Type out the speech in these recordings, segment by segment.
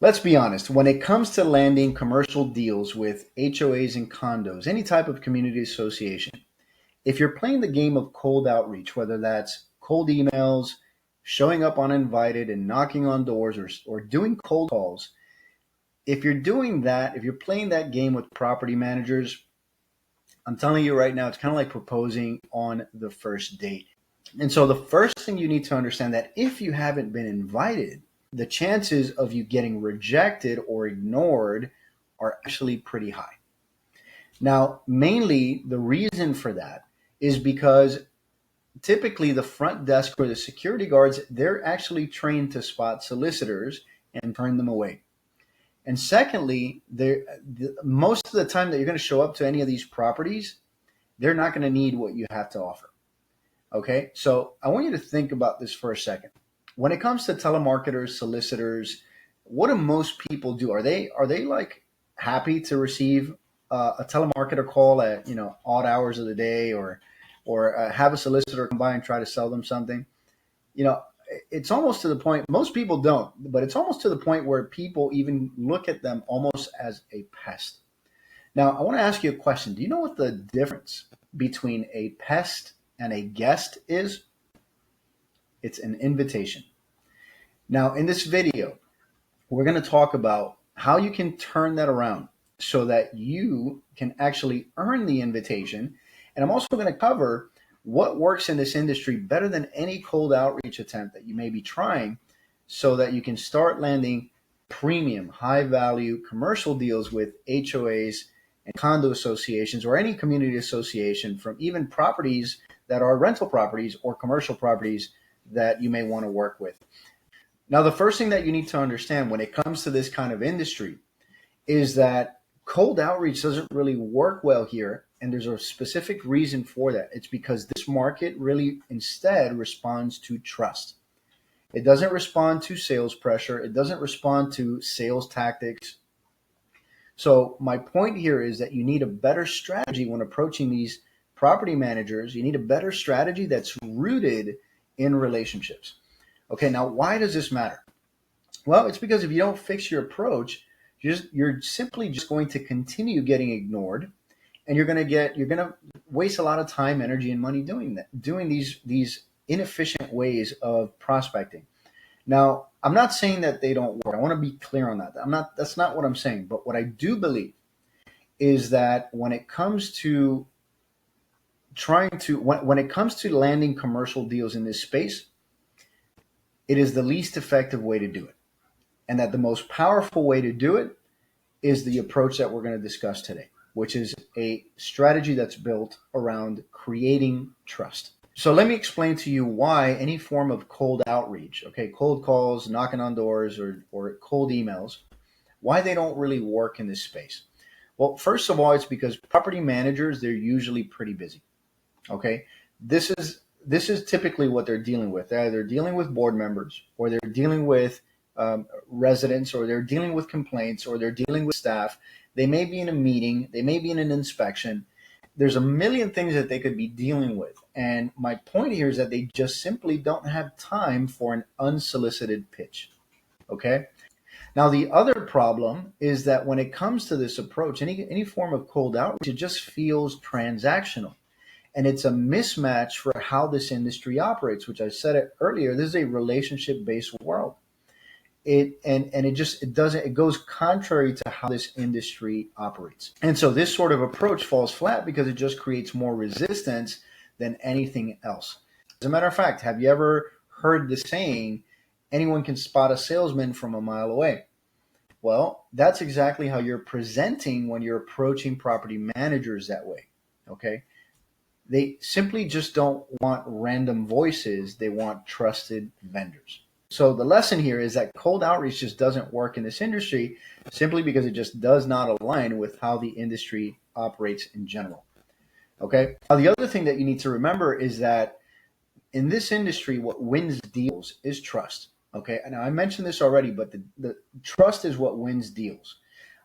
Let's be honest, when it comes to landing commercial deals with HOAs and condos, any type of community association, if you're playing the game of cold outreach, whether that's cold emails, showing up uninvited and knocking on doors, or doing cold calls, if you're doing that, if you're playing that game with property managers, I'm telling you right now, it's kind of like proposing on the first date. And so the first thing you need to understand that if you haven't been invited, the chances of you getting rejected or ignored are actually pretty high. Now, mainly the reason for that is because typically the front desk or the security guards, they're actually trained to spot solicitors and turn them away. And secondly, most of the time that you're going to show up to any of these properties, they're not going to need what you have to offer. Okay, so I want you to think about this for a second. When it comes to telemarketers, solicitors, what do most people do? Are they like happy to receive a telemarketer call at odd hours of the day, or have a solicitor come by and try to sell them something? You know, it's almost to the point. Most people don't, but it's almost to the point where people even look at them almost as a pest. Now, I want to ask you a question. Do you know what the difference between a pest and a guest is? It's an invitation. Now, in this video, we're going to talk about how you can turn that around so that you can actually earn the invitation. And I'm also going to cover what works in this industry better than any cold outreach attempt that you may be trying so that you can start landing premium, high value commercial deals with HOAs and condo associations or any community association, from even properties that are rental properties or commercial properties that you may want to work with. Now, the first thing that you need to understand when it comes to this kind of industry is that cold outreach doesn't really work well here. And there's a specific reason for that. It's because this market really instead responds to trust. It doesn't respond to sales pressure. It doesn't respond to sales tactics. So my point here is that you need a better strategy when approaching these property managers. You need a better strategy that's rooted in relationships. Okay, now why does this matter? Well, it's because if you don't fix your approach, you're simply just going to continue getting ignored, and you're going to waste a lot of time, energy, and money doing these inefficient ways of prospecting. Now, I'm not saying that they don't work. I want to be clear on that. That's not what I'm saying. But what I do believe is that when it comes to when it comes to landing commercial deals in this space, it is the least effective way to do it. And that the most powerful way to do it is the approach that we're going to discuss today, which is a strategy that's built around creating trust. So let me explain to you why any form of cold outreach, okay, cold calls, knocking on doors, or cold emails, why they don't really work in this space. Well, first of all, it's because property managers, they're usually pretty busy. Okay. This is typically what they're dealing with. They're either dealing with board members, or they're dealing with residents, or they're dealing with complaints, or they're dealing with staff. They may be in a meeting. They may be in an inspection. There's a million things that they could be dealing with. And my point here is that they just simply don't have time for an unsolicited pitch. Okay. Now, the other problem is that when it comes to this approach, any form of cold outreach, it just feels transactional. And it's a mismatch for how this industry operates, which I said it earlier. This is a relationship-based world. It goes contrary to how this industry operates. And so this sort of approach falls flat because it just creates more resistance than anything else. As a matter of fact, have you ever heard the saying, anyone can spot a salesman from a mile away? Well, that's exactly how you're presenting when you're approaching property managers that way. Okay. They simply just don't want random voices. They want trusted vendors. So the lesson here is that cold outreach just doesn't work in this industry simply because it just does not align with how the industry operates in general. Okay. Now, the other thing that you need to remember is that in this industry, what wins deals is trust. Okay. Now, I mentioned this already, but the trust is what wins deals.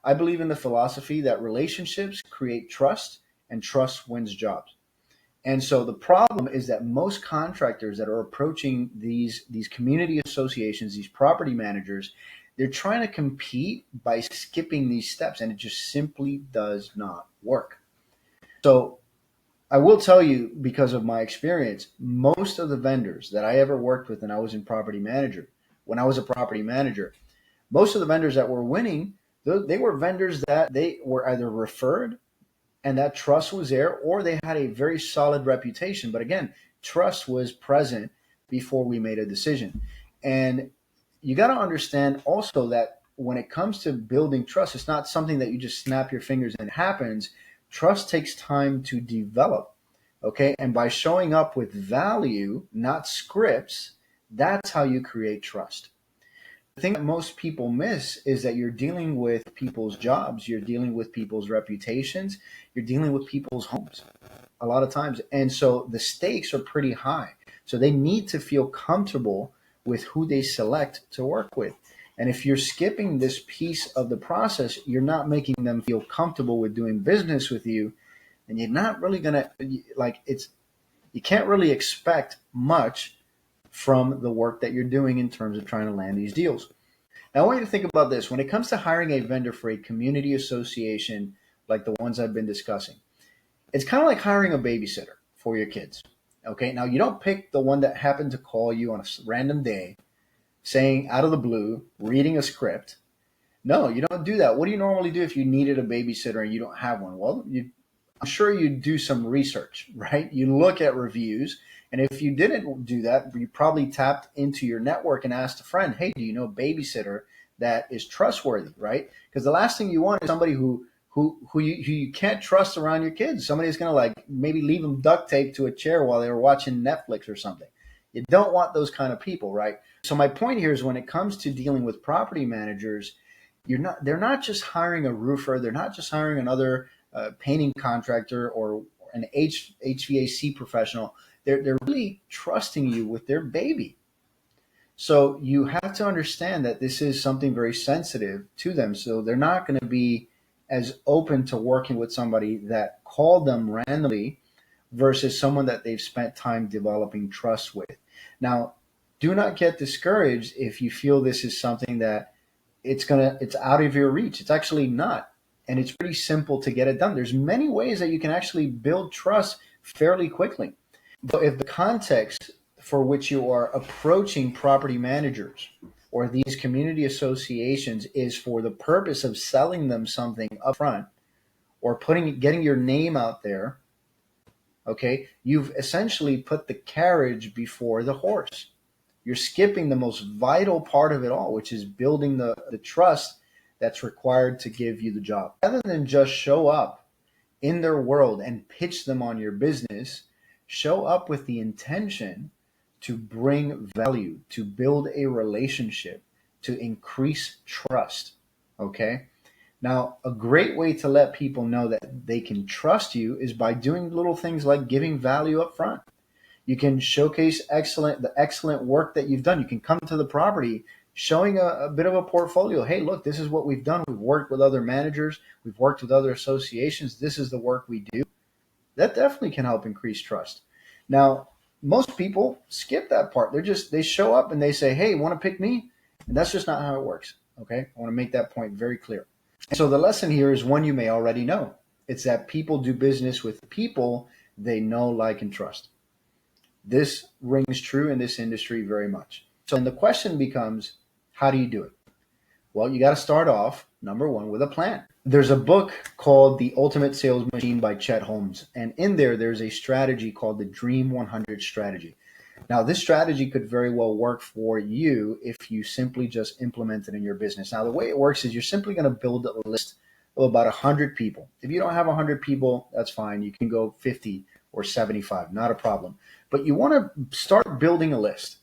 I believe in the philosophy that relationships create trust, and trust wins jobs. And so the problem is that most contractors that are approaching these community associations, these property managers, They're trying to compete by skipping these steps, and it just simply does not work. So I will tell you, because of my experience, most of the vendors that I ever worked with, and I was in property manager, when I was a property manager, most of the vendors that were winning, they were vendors that they were either referred and that trust was there, or they had a very solid reputation. But again, trust was present before we made a decision. And you got to understand also that when it comes to building trust, it's not something that you just snap your fingers and it happens. Trust takes time to develop. Okay. And by showing up with value, not scripts, that's how you create trust. The thing that most people miss is that you're dealing with people's jobs, you're dealing with people's reputations, you're dealing with people's homes a lot of times. And so the stakes are pretty high. So they need to feel comfortable with who they select to work with. And if you're skipping this piece of the process, you're not making them feel comfortable with doing business with you. And you're not really going to, you can't really expect much from the work that you're doing in terms of trying to land these deals. Now, I want you to think about this. When it comes to hiring a vendor for a community association like the ones I've been discussing, it's kind of like hiring a babysitter for your kids. Okay, now you don't pick the one that happened to call you on a random day, saying out of the blue, reading a script. No, you don't do that. What do you normally do if you needed a babysitter and you don't have one? Well, I'm sure you do some research, right? You look at reviews. And if you didn't do that, you probably tapped into your network and asked a friend, hey, do you know a babysitter that is trustworthy, right? Because the last thing you want is somebody who you can't trust around your kids. Somebody's going to like maybe leave them duct taped to a chair while they were watching Netflix or something. You don't want those kind of people, right? So my point here is when it comes to dealing with property managers, they're not just hiring a roofer. They're not just hiring another painting contractor or an HVAC professional. They're really trusting you with their baby. So you have to understand that this is something very sensitive to them. So they're not going to be as open to working with somebody that called them randomly versus someone that they've spent time developing trust with. Now, do not get discouraged if you feel this is something that it's out of your reach. It's actually not. And it's pretty simple to get it done. There's many ways that you can actually build trust fairly quickly. But if the context for which you are approaching property managers or these community associations is for the purpose of selling them something upfront or getting your name out there, okay, you've essentially put the carriage before the horse. You're skipping the most vital part of it all, which is building the trust that's required to give you the job. Rather than just show up in their world and pitch them on your business, show up with the intention to bring value, to build a relationship, to increase trust. Okay? Now, a great way to let people know that they can trust you is by doing little things like giving value up front. You can showcase the excellent work that you've done. You can come to the property showing a bit of a portfolio. Hey, look, this is what we've done. We've worked with other managers. We've worked with other associations. This is the work we do. That definitely can help increase trust. Now, most people skip that part. They show up and they say, hey, want to pick me? And that's just not how it works. Okay. I want to make that point very clear. And so the lesson here is one you may already know. It's that people do business with people they know, like, and trust. This rings true in this industry very much. So then the question becomes, how do you do it? Well, you got to start off, number one, with a plan. There's a book called The Ultimate Sales Machine by Chet Holmes. And in there's a strategy called the Dream 100 strategy. Now, this strategy could very well work for you if you simply just implement it in your business. Now, the way it works is you're simply going to build a list of about 100 people. If you don't have 100 people, that's fine. You can go 50 or 75, not a problem. But you want to start building a list.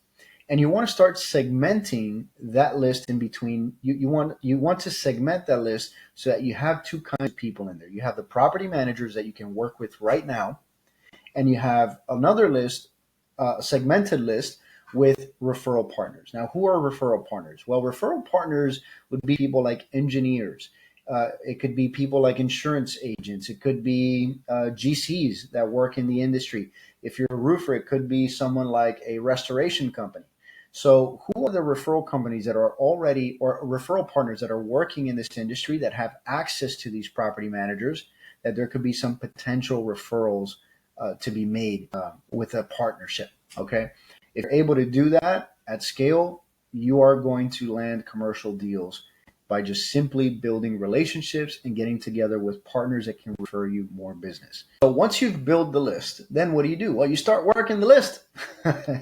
And you want to start segmenting that list in between. You want to segment that list so that you have two kinds of people in there. You have the property managers that you can work with right now, and you have another list, a segmented list with referral partners. Now, who are referral partners? Well, referral partners would be people like engineers. It could be people like insurance agents. It could be GCs that work in the industry. If you're a roofer, it could be someone like a restoration company. So who are the referral companies that are already, or referral partners that are working in this industry that have access to these property managers, that there could be some potential referrals to be made with a partnership? Okay. If you're able to do that at scale, you are going to land commercial deals by just simply building relationships and getting together with partners that can refer you more business. So once you've built the list, then what do? Well, you start working the list.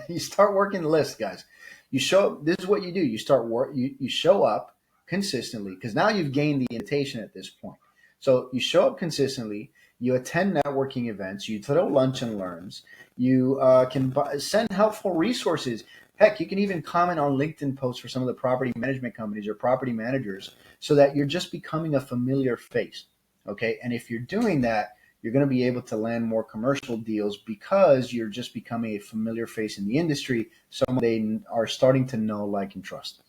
You start working the list, guys. You show up. This is what you do. You start work. You show up consistently, because now you've gained the invitation at this point. So you show up consistently. You attend networking events. You throw lunch and learns. You can send helpful resources. Heck, you can even comment on LinkedIn posts for some of the property management companies or property managers, so that you're just becoming a familiar face. Okay. And if you're doing that, you're going to be able to land more commercial deals, because you're just becoming a familiar face in the industry, someone they are starting to know, like, and trust.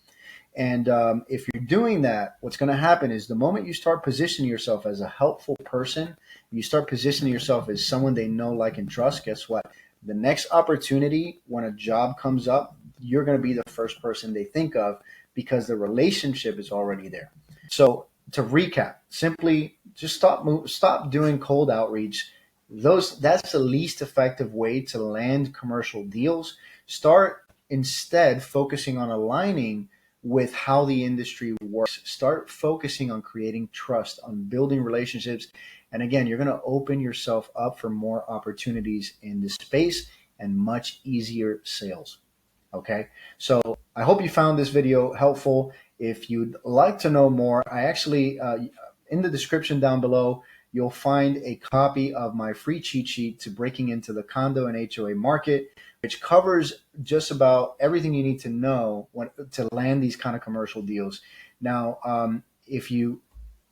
And if you're doing that, what's going to happen is the moment you start positioning yourself as a helpful person, you start positioning yourself as someone they know, like, and trust, guess what? The next opportunity, when a job comes up, you're going to be the first person they think of, because the relationship is already there. So to recap, simply just stop doing cold outreach. That's the least effective way to land commercial deals. Start instead focusing on aligning with how the industry works. Start focusing on creating trust, on building relationships. And again, you're going to open yourself up for more opportunities in this space and much easier sales. Okay. So I hope you found this video helpful. If you'd like to know more, I actually, in the description down below, you'll find a copy of my free cheat sheet to breaking into the condo and HOA market, which covers just about everything you need to know to land these kind of commercial deals. Now, if you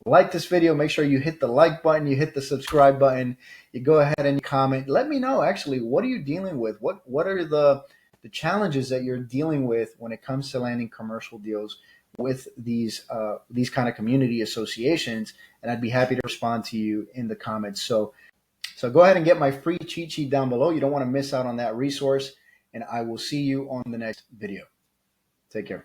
like this video, make sure you hit the like button, you hit the subscribe button, you go ahead and comment. Let me know, actually, what are you dealing with? What are the challenges that you're dealing with when it comes to landing commercial deals with these kind of community associations? And I'd be happy to respond to you in the comments. So go ahead and get my free cheat sheet down below. You don't want to miss out on that resource. And I will see you on the next video. Take care.